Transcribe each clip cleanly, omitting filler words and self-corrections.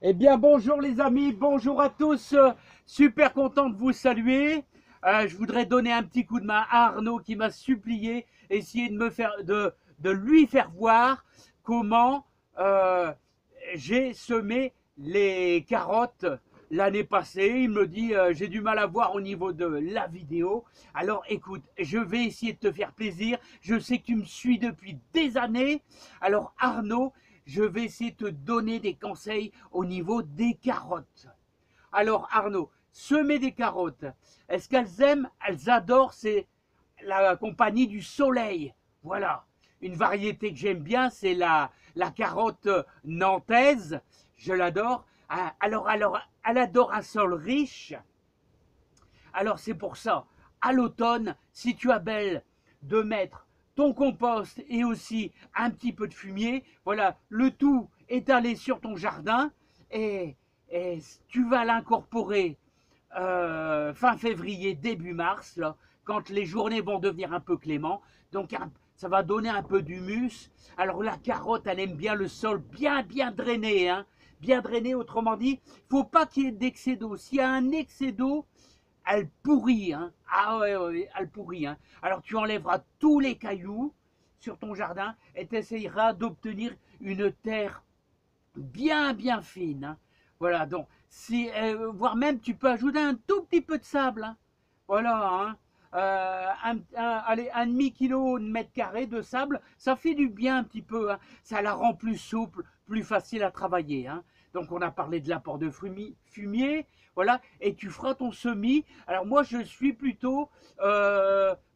Eh bien, bonjour les amis, bonjour à tous. Super content de vous saluer. Je voudrais donner un petit coup de main à Arnaud qui m'a supplié, essayer de lui faire voir comment j'ai semé les carottes l'année passée. Il me dit j'ai du mal à voir au niveau de la vidéo. Alors écoute, je vais essayer de te faire plaisir. Je sais que tu me suis depuis des années. Alors Arnaud, je vais essayer de te donner des conseils au niveau des carottes. Alors Arnaud, semer des carottes, est-ce qu'elles aiment? Elles adorent, c'est la compagnie du soleil. Voilà. Une variété que j'aime bien, c'est la carotte nantaise. Je l'adore. Alors, elle adore un sol riche. Alors c'est pour ça, à l'automne, si tu as belle de mettre ton compost et aussi un petit peu de fumier, voilà, le tout étalé sur ton jardin et, et tu vas l'incorporer fin février, début mars, là, quand les journées vont devenir un peu cléments. Donc ça va donner un peu d'humus. Alors la carotte, elle aime bien le sol bien drainé, hein, bien drainé. Autrement dit, il ne faut pas qu'il y ait d'excès d'eau. S'il y a un excès d'eau, elle pourrit, hein. Ah ouais, elle pourrit, hein. Alors tu enlèveras tous les cailloux sur ton jardin et tu essayeras d'obtenir une terre bien fine, hein. Voilà, donc, si, voire même tu peux ajouter un tout petit peu de sable, hein. Voilà, hein. Allez, un demi-kilo de mètre carré de sable, ça fait du bien un petit peu, hein. Ça la rend plus souple, plus facile à travailler, hein. Donc on a parlé de l'apport de fumier, voilà, et tu feras ton semis. Alors moi je suis plutôt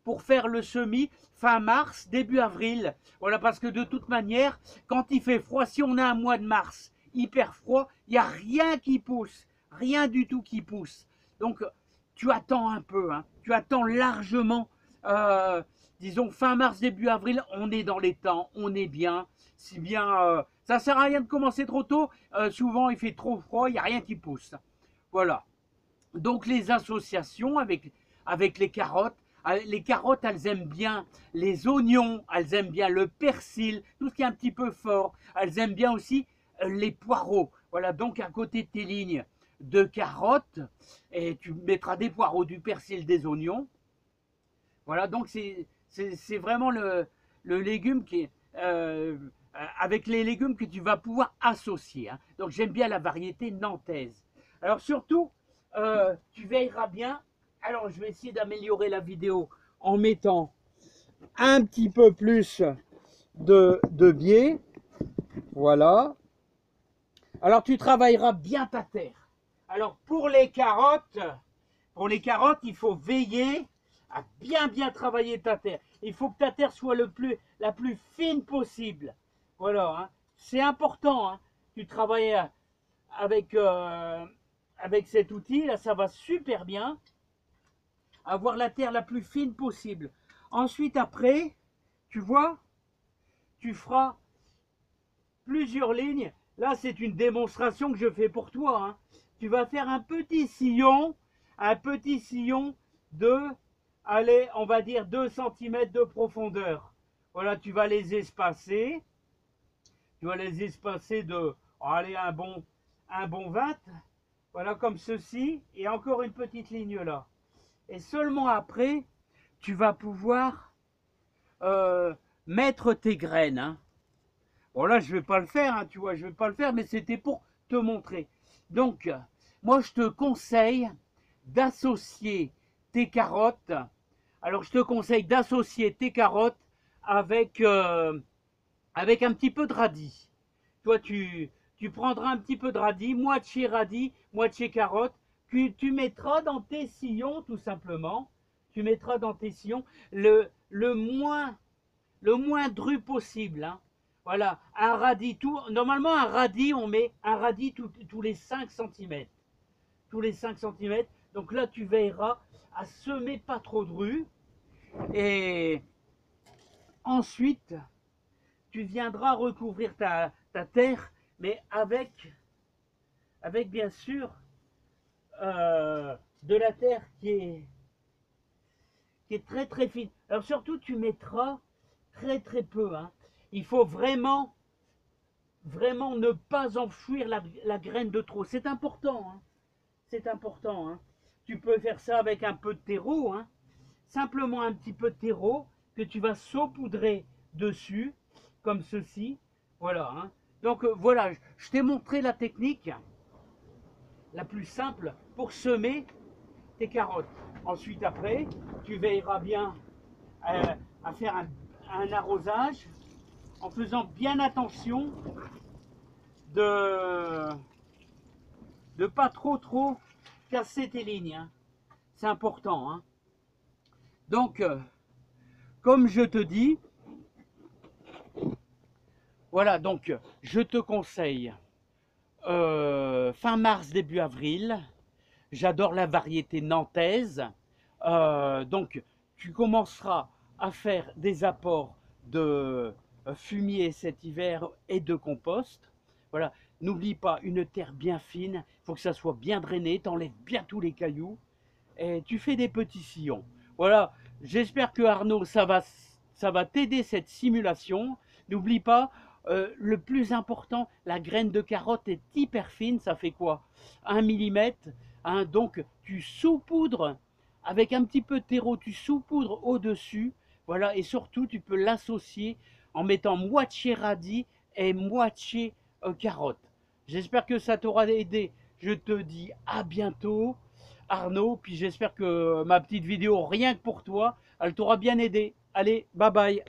pour faire le semis fin mars, début avril, voilà, parce que de toute manière, quand il fait froid, si on a un mois de mars hyper froid, il n'y a rien qui pousse, rien du tout qui pousse. Donc tu attends un peu, hein, tu attends largement, disons fin mars, début avril, on est dans les temps, on est bien, si bien, ça sert à rien de commencer trop tôt, souvent il fait trop froid, il n'y a rien qui pousse. Voilà. Donc les associations avec les carottes, elles aiment bien les oignons, elles aiment bien le persil, tout ce qui est un petit peu fort. Elles aiment bien aussi les poireaux. Voilà, donc à côté de tes lignes de carottes, et tu mettras des poireaux, du persil, des oignons. Voilà, donc c'est vraiment le légume qui est avec les légumes que tu vas pouvoir associer, hein. Donc j'aime bien la variété nantaise. Alors surtout, tu veilleras bien. Alors je vais essayer d'améliorer la vidéo en mettant un petit peu plus de biais. Voilà. Alors tu travailleras bien ta terre. Alors pour les carottes, il faut veiller à bien travailler ta terre. Il faut que ta terre soit la plus fine possible. Voilà, hein. C'est important, hein. Tu travailles avec, avec cet outil, là ça va super bien. Avoir la terre la plus fine possible. Ensuite, après, tu vois, tu feras plusieurs lignes. Là, c'est une démonstration que je fais pour toi, hein. Tu vas faire un petit sillon de, allez, on va dire 2 cm de profondeur. Voilà, tu vas les espacer. Tu vas les espacer de, allez, un bon 20. Voilà, comme ceci. Et encore une petite ligne là. Et seulement après, tu vas pouvoir mettre tes graines, hein. Bon là, je ne vais pas le faire, hein, tu vois, je ne vais pas le faire, mais c'était pour te montrer. Donc, moi, je te conseille d'associer tes carottes. Alors, je te conseille d'associer tes carottes avec, avec un petit peu de radis. Toi, tu prendras un petit peu de radis, moitié carotte, que tu mettras dans tes sillons, tout simplement. Tu mettras dans tes sillons le moins dru possible, hein. Voilà, un radis, normalement un radis, on met un radis tous les 5 cm. Tous les 5 cm. Donc là, tu veilleras à semer pas trop dru. Et ensuite, tu viendras recouvrir ta terre, mais avec bien sûr de la terre qui est très fine. Alors surtout, tu mettras très peu, hein. Il faut vraiment vraiment ne pas enfouir la graine de trop. C'est important, hein. C'est important, hein. Tu peux faire ça avec un peu de terreau, hein. Simplement un petit peu de terreau que tu vas saupoudrer dessus, comme ceci. Voilà, hein. Donc voilà, je t'ai montré la technique la plus simple pour semer tes carottes. Ensuite, après, tu veilleras bien à faire un arrosage en faisant bien attention de pas trop casser tes lignes, hein. C'est important, hein. Donc, comme je te dis, voilà, donc je te conseille fin mars, début avril. J'adore la variété nantaise. Donc, tu commenceras à faire des apports de fumier cet hiver et de compost. Voilà. N'oublie pas, une terre bien fine, il faut que ça soit bien drainé, t'enlèves bien tous les cailloux et tu fais des petits sillons. Voilà, j'espère que Arnaud, ça va t'aider cette simulation. N'oublie pas, le plus important, la graine de carotte est hyper fine, ça fait quoi? 1 millimètre, hein, donc tu saupoudres avec un petit peu de terreau, tu saupoudres au-dessus, voilà, et surtout tu peux l'associer en mettant moitié radis et moitié carotte. J'espère que ça t'aura aidé. Je te dis à bientôt, Arnaud, puis j'espère que ma petite vidéo, rien que pour toi, elle t'aura bien aidé. Allez, bye bye.